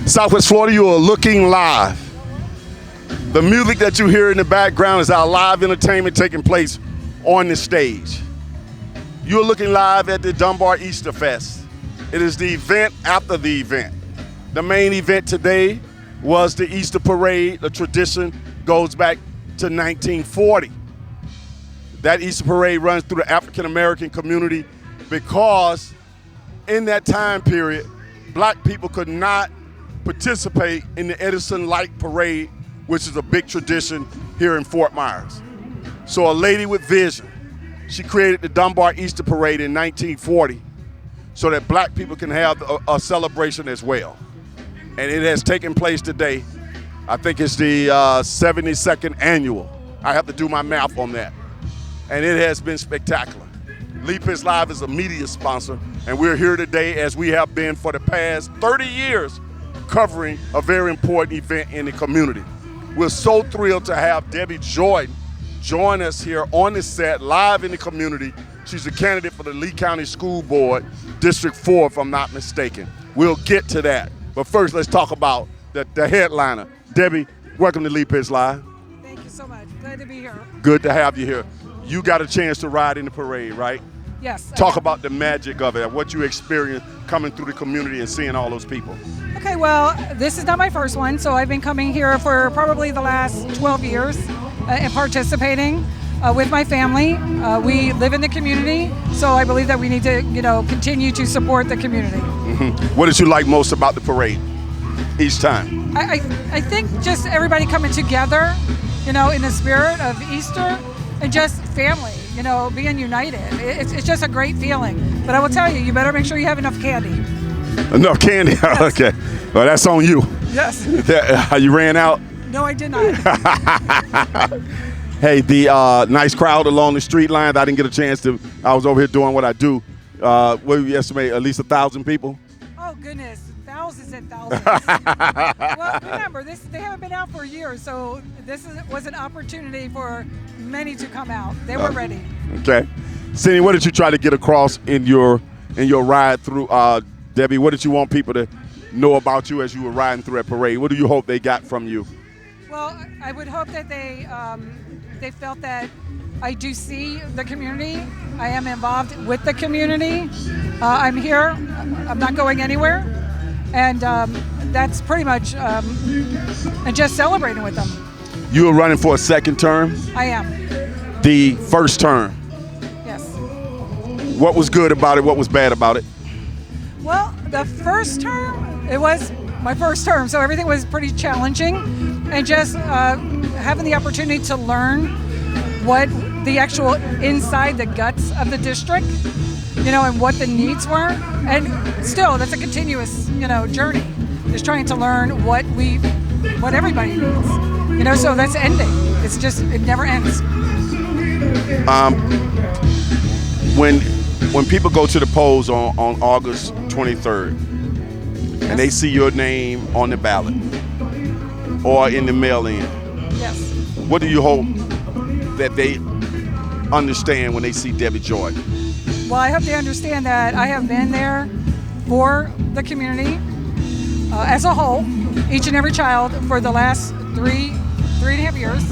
Southwest Florida, you are looking live. The music that you hear in the background is our live entertainment taking place on the stage. You're looking live at the Dunbar Easter Fest. It is the event after the event. The main event today was the Easter Parade. The tradition goes back to 1940. That Easter Parade runs through the African American community because in that time period, black people could not participate in the Edison Light Parade, which is a big tradition here in Fort Myers. So a lady with vision, she created the Dunbar Easter Parade in 1940 so that black people can have a celebration as well. And it has taken place today. I think it's the 72nd annual. I have to do my math on that. And it has been spectacular. Leap is Live is a media sponsor, and we're here today as we have been for the past 30 years covering a very important event in the community. We're so thrilled to have Debbie Jordan join us here on the set, live in the community. She's a candidate for the Lee County School Board, District 4, if I'm not mistaken. We'll get to that. But first, let's talk about the headliner. Debbie, welcome to Leap is Live. Thank you so much. Glad to be here. Good to have you here. You got a chance to ride in the parade, right? Yes. Talk about the magic of it, what you experienced coming through the community and seeing all those people. Okay, well, this is not my first one, so I've been coming here for probably the last 12 years and participating with my family. We live in the community, so I believe that we need to, continue to support the community. Mm-hmm. What did you like most about the parade each time? I think just everybody coming together, in the spirit of Easter and just family, being united. It's just a great feeling. But I will tell you, you better make sure you have enough candy. Enough candy? Yes. Okay. Well, that's on you. Yes. You ran out? No, I did not. Hey, the nice crowd along the street lines. I didn't get a chance to. I was over here doing what I do. What do you estimate? At least 1,000 people? Oh, goodness. Thousands and thousands. Well, remember, they haven't been out for years, so this was an opportunity for many to come out. They were ready. Okay. Cindy, what did you try to get across in your ride through? Debbie, what did you want people to know about you as you were riding through that parade? What do you hope they got from you? Well, I would hope that they felt that I do see the community. I am involved with the community. I'm here. I'm not going anywhere. And that's pretty much and just celebrating with them. You were running for a second term? I am. The first term? Yes. What was good about it? What was bad about it? Well, the first term, it was my first term, so everything was pretty challenging. And just having the opportunity to learn what the actual inside the guts of the district, and what the needs were. And still, that's a continuous, journey. Just trying to learn what everybody needs. So that's ending. It never ends. When people go to the polls on August 23rd, yes, and they see your name on the ballot or in the mail-in, yes, what do you hope that they understand when they see Debbie Jordan? Well, I hope they understand that I have been there for the community as a whole, each and every child, for the last three and a half years,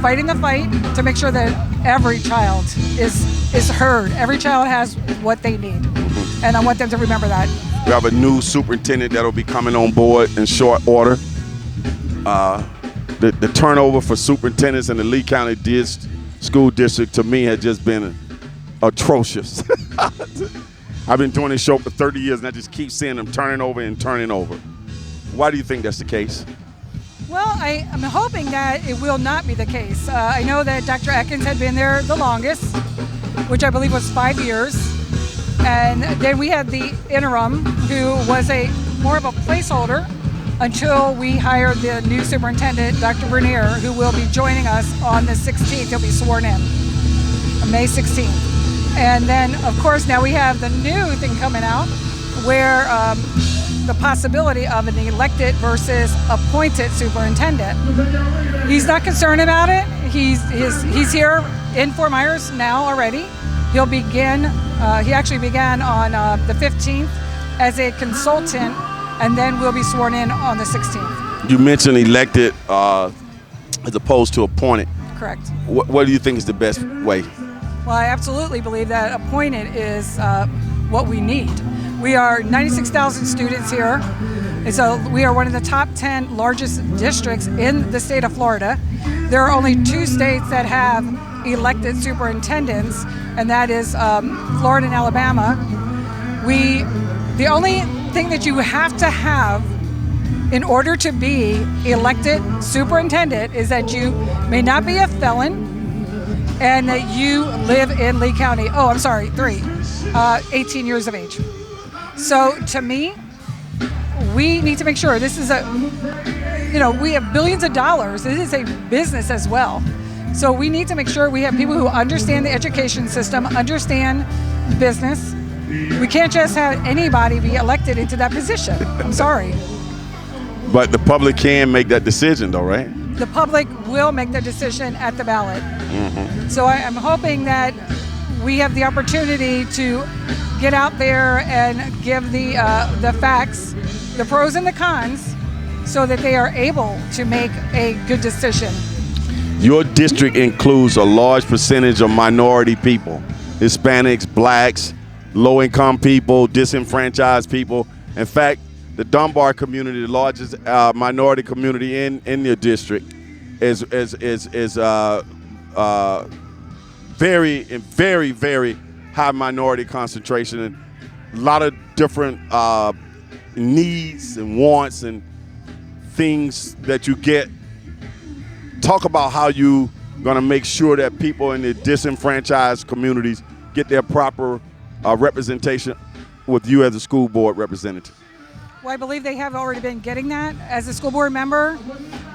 fighting the fight to make sure that every child is heard. Every child has what they need, and I want them to remember that. We have a new superintendent that will be coming on board in short order. The turnover for superintendents in the Lee County School District, to me, has just been atrocious. I've been doing this show for 30 years, and I just keep seeing them turning over and turning over. Why do you think that's the case? Well, I'm hoping that it will not be the case. I know that Dr. Atkins had been there the longest, which I believe was 5 years. And then we had the interim, who was more of a placeholder until we hired the new superintendent, Dr. Bernier, who will be joining us on the 16th. He'll be sworn in on May 16th. And then, of course, now we have the new thing coming out where the possibility of an elected versus appointed superintendent. He's not concerned about it. He's here in Fort Myers now already. He'll begin, he actually began on the 15th as a consultant and then we'll be sworn in on the 16th. You mentioned elected as opposed to appointed. Correct. What do you think is the best way? Well, I absolutely believe that appointed is what we need. We are 96,000 students here, and so we are one of the top 10 largest districts in the state of Florida. There are only 2 states that have elected superintendents, and that is Florida and Alabama. The only thing that you have to have in order to be elected superintendent is that you may not be a felon and that you live in Lee County. 18 years of age. So to me, we need to make sure this is we have billions of dollars. This is a business as well. So we need to make sure we have people who understand the education system, understand business. We can't just have anybody be elected into that position. I'm sorry. But the public can make that decision, though, right? The public will make the decision at the ballot. Mm-hmm. So I'm hoping that we have the opportunity to get out there and give the facts, the pros and the cons, so that they are able to make a good decision. Your district includes a large percentage of minority people, Hispanics, blacks, low-income people, disenfranchised people. In fact, the Dunbar community, the largest minority community in your district, is very, very high minority concentration, and a lot of different needs and wants and things that you get. Talk about how you gonna make sure that people in the disenfranchised communities get their proper representation with you as a school board representative. Well, I believe they have already been getting that. As a school board member,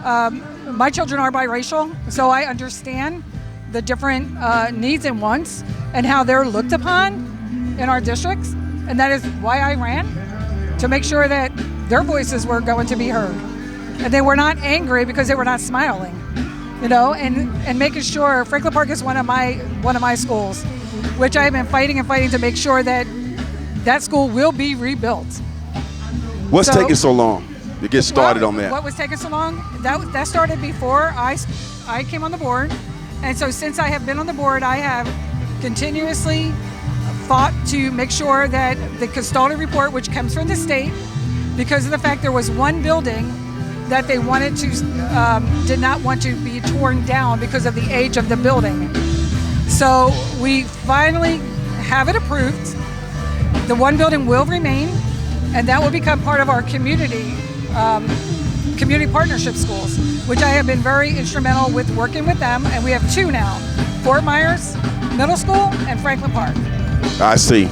my children are biracial, so I understand the different needs and wants and how they're looked upon in our districts. And that is why I ran, to make sure that their voices were going to be heard. And they were not angry because they were not smiling, and making sure Franklin Park is one of my schools, which I have been fighting to make sure that that school will be rebuilt. What's taking so long to get started on that? What was taking so long? That started before I came on the board. And so since I have been on the board, I have continuously fought to make sure that the custodial report, which comes from the state, because of the fact there was one building that they did not want to be torn down because of the age of the building. So we finally have it approved. The one building will remain, and that will become part of our community partnership schools, which I have been very instrumental with working with them, and we have 2 now, Fort Myers Middle School and Franklin Park. I see.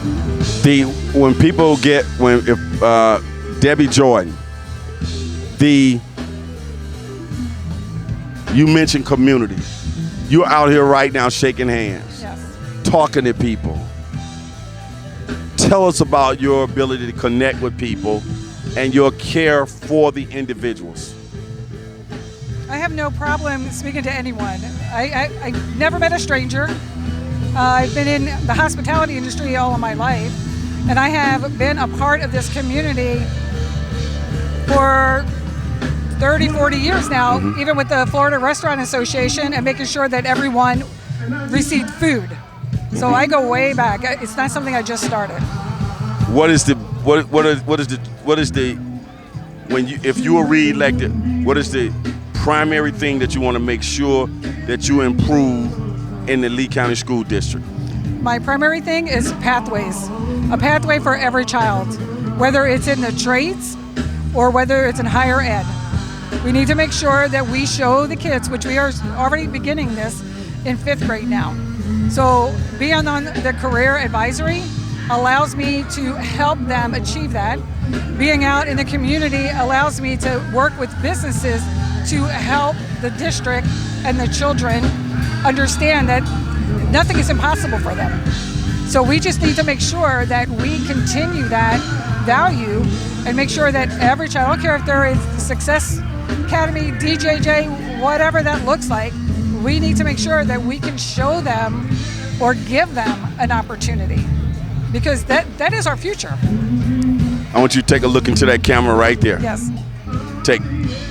When Debbie Jordan, you mentioned community. You're out here right now shaking hands, yes, talking to people. Tell us about your ability to connect with people and your care for the individuals. I have no problem speaking to anyone. I never met a stranger. I've been in the hospitality industry all of my life, and I have been a part of this community for 30, 40 years now, even with the Florida Restaurant Association, and making sure that everyone received food. So I go way back. It's not something I just started. If you were re-elected, what is the primary thing that you want to make sure that you improve in the Lee County School District? My primary thing is pathways. A pathway for every child, whether it's in the trades or whether it's in higher ed. We need to make sure that we show the kids, which we are already beginning this in 5th grade now. So being on the career advisory allows me to help them achieve that. Being out in the community allows me to work with businesses to help the district and the children understand that nothing is impossible for them. So we just need to make sure that we continue that value and make sure that every child, I don't care if they're in Success Academy, DJJ, whatever that looks like, we need to make sure that we can show them or give them an opportunity, because that is our future. I want you to take a look into that camera right there. Yes. Take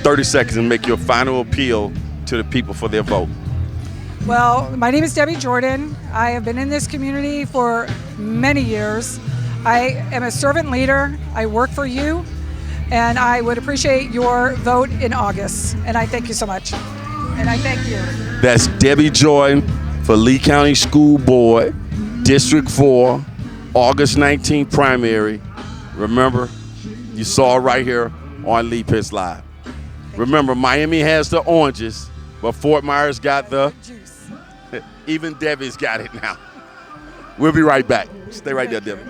30 seconds and make your final appeal to the people for their vote. Well, my name is Debbie Jordan. I have been in this community for many years. I am a servant leader. I work for you, and I would appreciate your vote in August. And I thank you so much. And I thank you. That's Debbie Jordan for Lee County School Board, District 4, August 19th primary. Remember, you saw it right here on Lee Pitts Live. Remember, Miami has the oranges, but Fort Myers got the juice. Even Debbie's got it now. We'll be right back. Stay right there, Debbie.